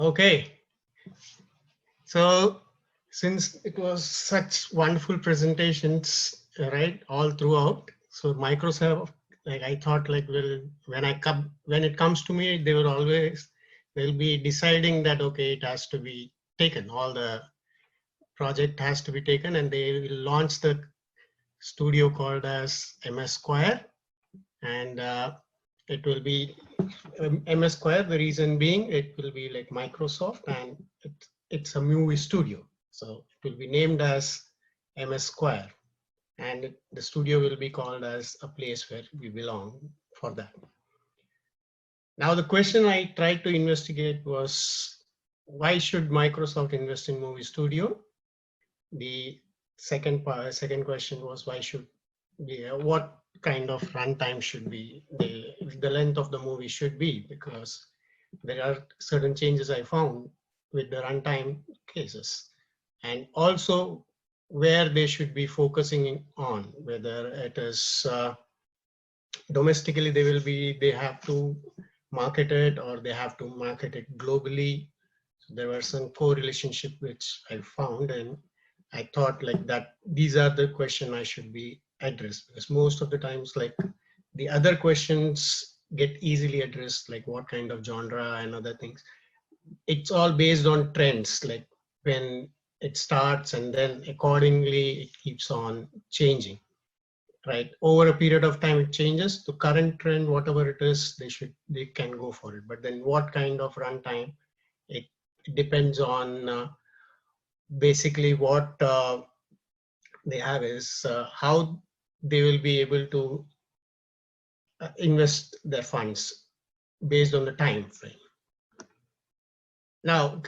Okay, so since it was such wonderful presentations, right, all throughout, so Microsoft, like I thought, like, well, when it comes to me, they'll be deciding that okay, it has to be taken, all the project has to be taken, and they will launch the studio called as MS Square, and it will be MS Square. The reason being, it will be like Microsoft, and it's a movie studio, so it will be named as MS Square, and the studio will be called as a place where we belong for that. Now, the question I tried to investigate was, why should Microsoft invest in movie studio? The second question was, why should what kind of runtime should be the length of the movie should be, because there are certain changes I found with the runtime cases, and also where they should be focusing on, whether it is domestically they have to market it, or they have to market it globally. So there were some correlationship which I found, and I thought like that these are the question I should be addressed, because most of the times, like, the other questions get easily addressed, like what kind of genre and other things. It's all based on trends, like when it starts, and then accordingly it keeps on changing, right? Over a period of time it changes. The current trend, whatever it is, they can go for it. But then what kind of runtime, it depends on basically what they have is how they will be able to invest their funds based on the time frame. Now,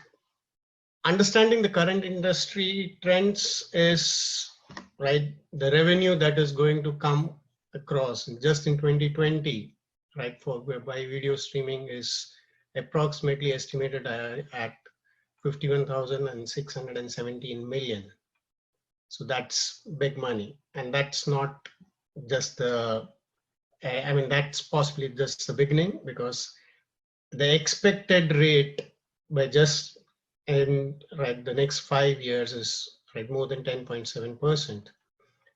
understanding the current industry trends is, right, the revenue that is going to come across just in 2020, right, for by video streaming is approximately estimated at 51,617 million. So that's big money, and that's not just the, I mean, that's possibly just the beginning, because the expected rate by just in, right, the next 5 years is, right, more than 10.7%.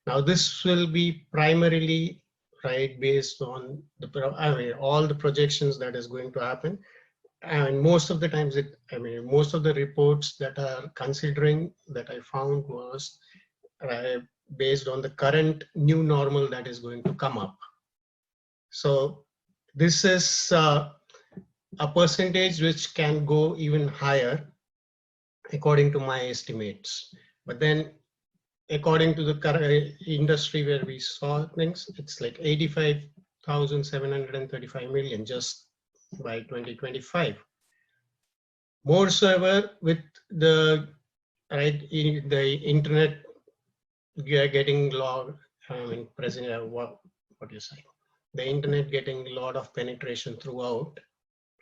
Now this will be primarily, right, based on the, I mean, all the projections that is going to happen. And most of the times most of the reports that are considering that I found was based on the current new normal that is going to come up. So this is a percentage which can go even higher according to my estimates. But then according to the current industry where we saw things, it's like 85,735 million just by 2025. Moreover, with the, right, the internet getting present, what you say, the internet getting a lot of penetration throughout,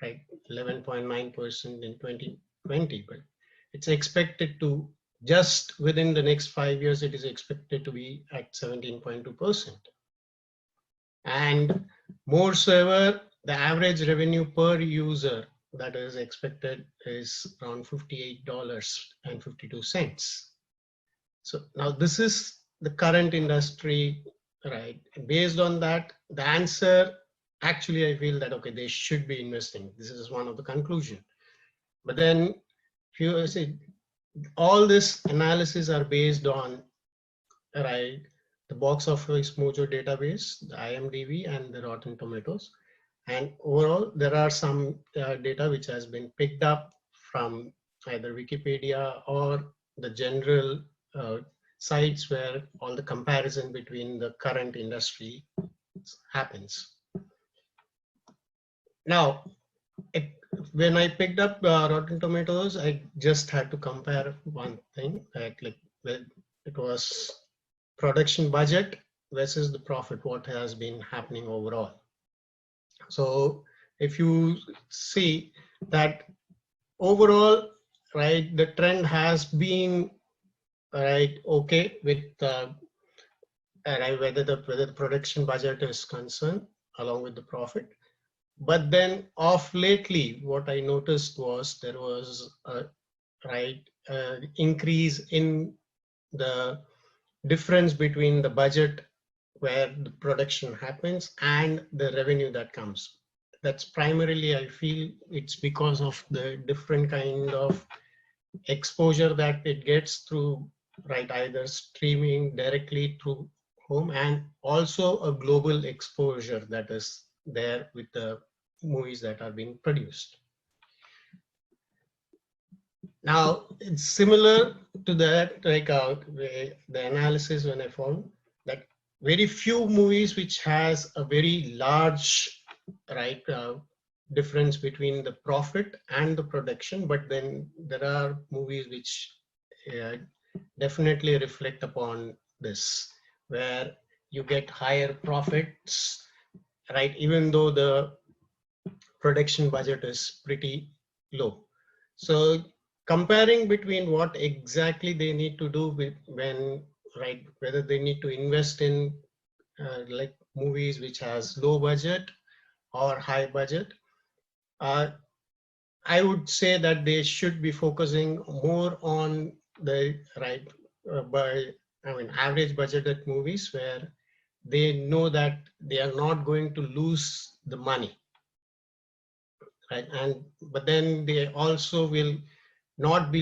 right, 11.9% in 2020, but it's expected to, just within the next 5 years, it is expected to be at 17.2%. And moreover, the average revenue per user that is expected is around $58.52. So now this is the current industry, right? And based on that, the answer, actually, I feel that, okay, they should be investing. This is one of the conclusion. But then if you see, all this analysis are based on, right, the box office mojo database, the IMDb, and the Rotten Tomatoes. And overall, there are some data which has been picked up from either Wikipedia or the general sites where all the comparison between the current industry happens. Now, when I picked up Rotten Tomatoes, I just had to compare one thing, like it was production budget versus the profit, what has been happening overall. So if you see that overall, right, the trend has been, right, okay with whether the production budget is concerned along with the profit. But then of lately, what I noticed was there was a increase in the difference between the budget where the production happens and the revenue that comes. That's primarily, I feel it's because of the different kind of exposure that it gets through, either streaming directly through home, and also a global exposure that is there with the movies that are being produced. Now, it's similar to that, the analysis when I found that very few movies which has a very large, difference between the profit and the production, but then there are movies which uh, definitely reflect upon this, where you get higher profits, even though the production budget is pretty low. So comparing between what exactly they need to do with when, whether they need to invest in like movies which has low budget or high budget, uh, I would say that they should be focusing more on the average budgeted movies where they know that they are not going to lose the money, and but then they also will not be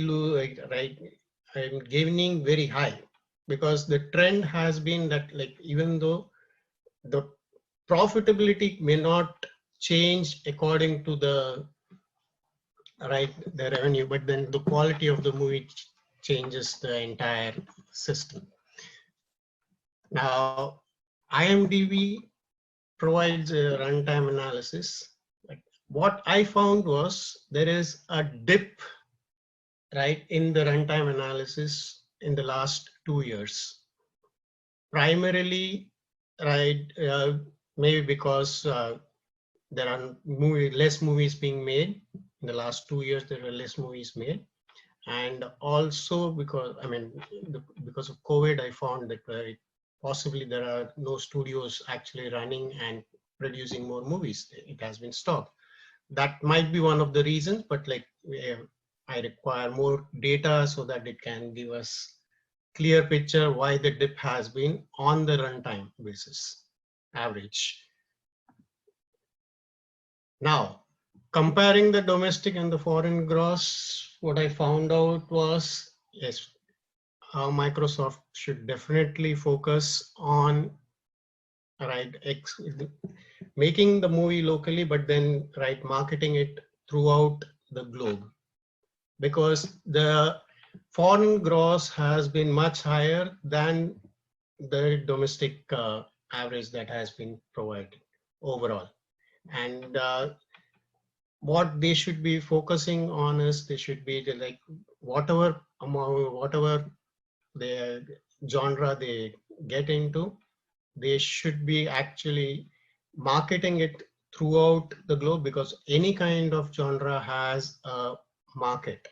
and gaining very high, because the trend has been that, like, even though the profitability may not change according to the the revenue, but then the quality of the movie changes the entire system. Now, IMDb provides a runtime analysis. But what I found was there is a dip in the runtime analysis in the last 2 years. Primarily, maybe because there are less movies being made. In the last 2 years, there were less movies made. And also because, because of COVID, I found that possibly there are no studios actually running and producing more movies. It has been stopped. That might be one of the reasons, but I require more data so that it can give us clear picture why the dip has been on the runtime basis average. Now, comparing the domestic and the foreign gross, what I found out was, yes, Microsoft should definitely focus on making the movie locally, but then marketing it throughout the globe, because the foreign gross has been much higher than the domestic average that has been provided overall. And what they should be focusing on is they should be whatever the genre they get into, they should be actually marketing it throughout the globe, because any kind of genre has a market.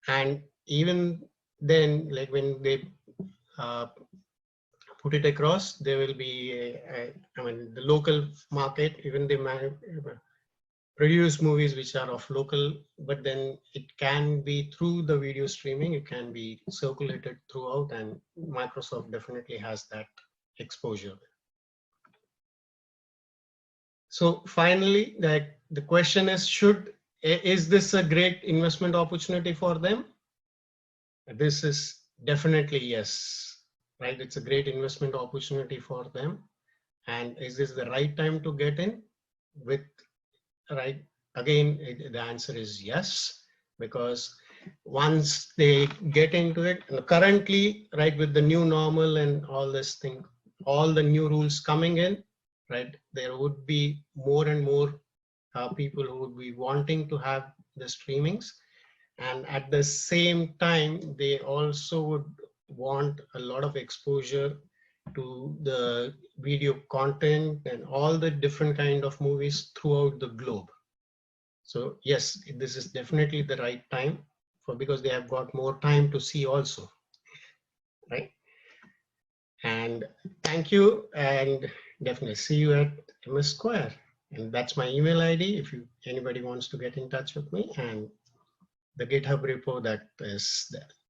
And even then, when they put it across, there will be the local market. Even they produce movies which are of local, but then it can be through the video streaming, it can be circulated throughout, and Microsoft definitely has that exposure. So finally, the question is, is this a great investment opportunity for them? This is definitely yes, It's a great investment opportunity for them. And is this the right time to get in with, Again, the answer is yes, because once they get into it, currently, with the new normal and all this thing, all the new rules coming in, there would be more and more people who would be wanting to have the streamings. And at the same time, they also would want a lot of exposure to the video content and all the different kind of movies throughout the globe. So yes, this is definitely the right time because they have got more time to see also, right? And thank you, and definitely see you at MS Square. And that's my email ID if anybody wants to get in touch with me, and the GitHub repo that is there.